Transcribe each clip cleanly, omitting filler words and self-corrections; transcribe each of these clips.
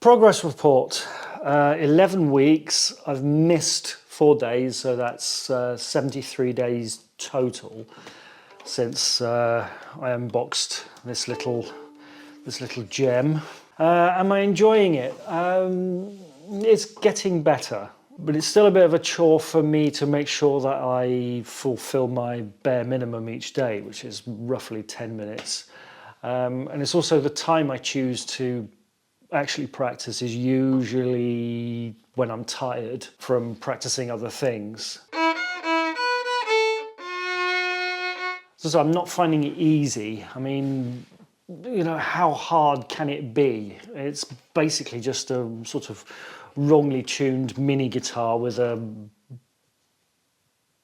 Progress report, 11 weeks. I've missed 4 days, so that's 73 days total since I unboxed this little gem. Am I enjoying it? It's getting better, but it's still a bit of a chore for me to make sure that I fulfill my bare minimum each day, which is roughly 10 minutes. And it's also the time I choose to actually practice is usually when I'm tired from practicing other things. So I'm not finding it easy. I mean, you know, how hard can it be? It's basically just a sort of wrongly tuned mini guitar with a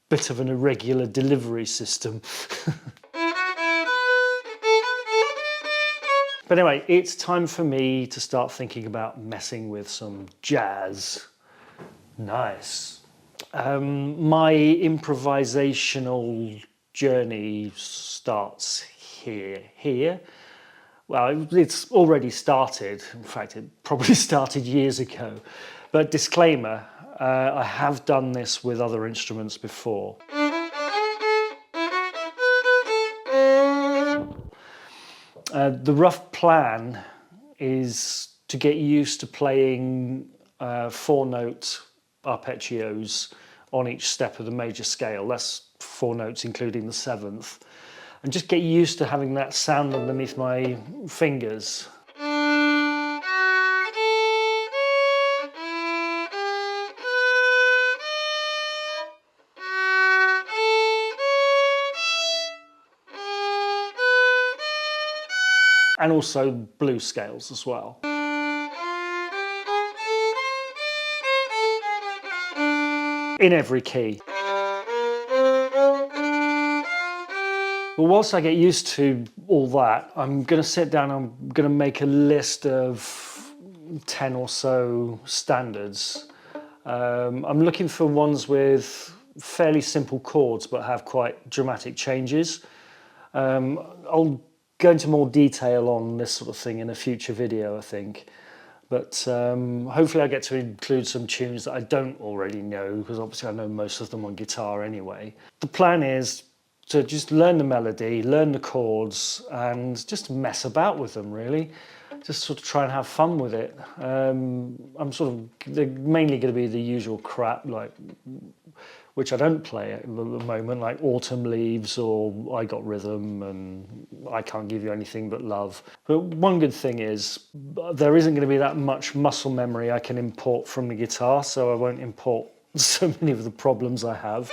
bit of an irregular delivery system. But anyway, it's time for me to start thinking about messing with some jazz. Nice. My improvisational journey starts here. Well, it's already started. In fact, it probably started years ago. But disclaimer, I have done this with other instruments before. The rough plan is to get used to playing 4-note arpeggios on each step of the major scale. That's 4 notes including the 7th. And just get used to having that sound underneath my fingers. And also blues scales as well. In every key. But whilst I get used to all that, I'm going to sit down and I'm going to make a list of 10 or so standards. I'm looking for ones with fairly simple chords but have quite dramatic changes. I'll go into more detail on this sort of thing in a future video, I think. But hopefully I get to include some tunes that I don't already know, because obviously I know most of them on guitar anyway. The plan is to just learn the melody, learn the chords, and just mess about with them, really. Just sort of try and have fun with it. I'm sort of, they're mainly going to be the usual crap, like, which I don't play at the moment, like Autumn Leaves or I Got Rhythm and I Can't Give You Anything But Love. But one good thing is there isn't going to be that much muscle memory I can import from the guitar, so I won't import so many of the problems I have.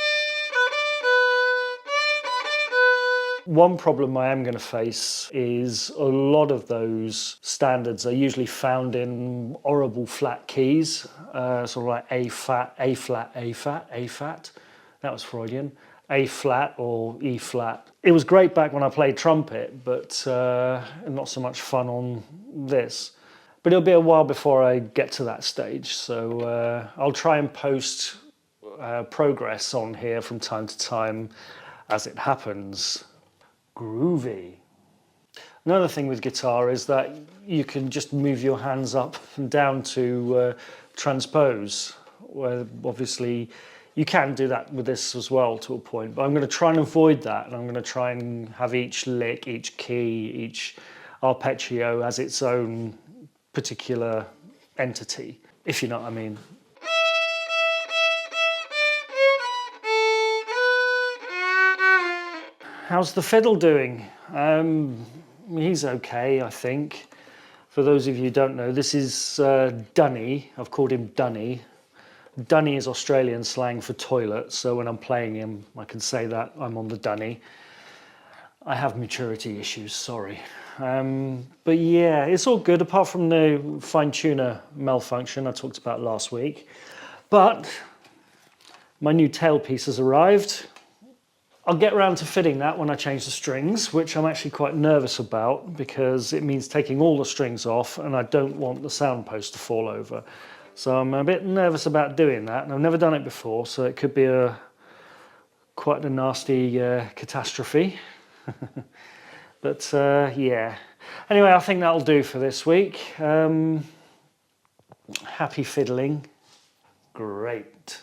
One problem I am going to face is a lot of those standards are usually found in horrible flat keys, sort of like A flat, A flat, A flat, A flat. That was Freudian. A flat or E flat. It was great back when I played trumpet, but not so much fun on this. But it'll be a while before I get to that stage, so I'll try and post progress on here from time to time as it happens. Groovy. Another thing with guitar is that you can just move your hands up and down to transpose, where obviously you can do that with this as well to a point, but I'm going to try and avoid that, and I'm going to try and have each lick, each key, each arpeggio as its own particular entity, if you know what I mean. How's the fiddle doing? He's okay, I think. For those of you who don't know, this is Dunny. I've called him Dunny. Dunny is Australian slang for toilet, so when I'm playing him, I can say that I'm on the Dunny. I have maturity issues, sorry. But yeah, it's all good, apart from the fine tuner malfunction I talked about last week. But my new tailpiece has arrived. I'll get around to fitting that when I change the strings, which I'm actually quite nervous about because it means taking all the strings off and I don't want the sound post to fall over. So I'm a bit nervous about doing that, and I've never done it before, so it could be quite a nasty catastrophe. But yeah. Anyway, I think that'll do for this week. Happy fiddling. Great.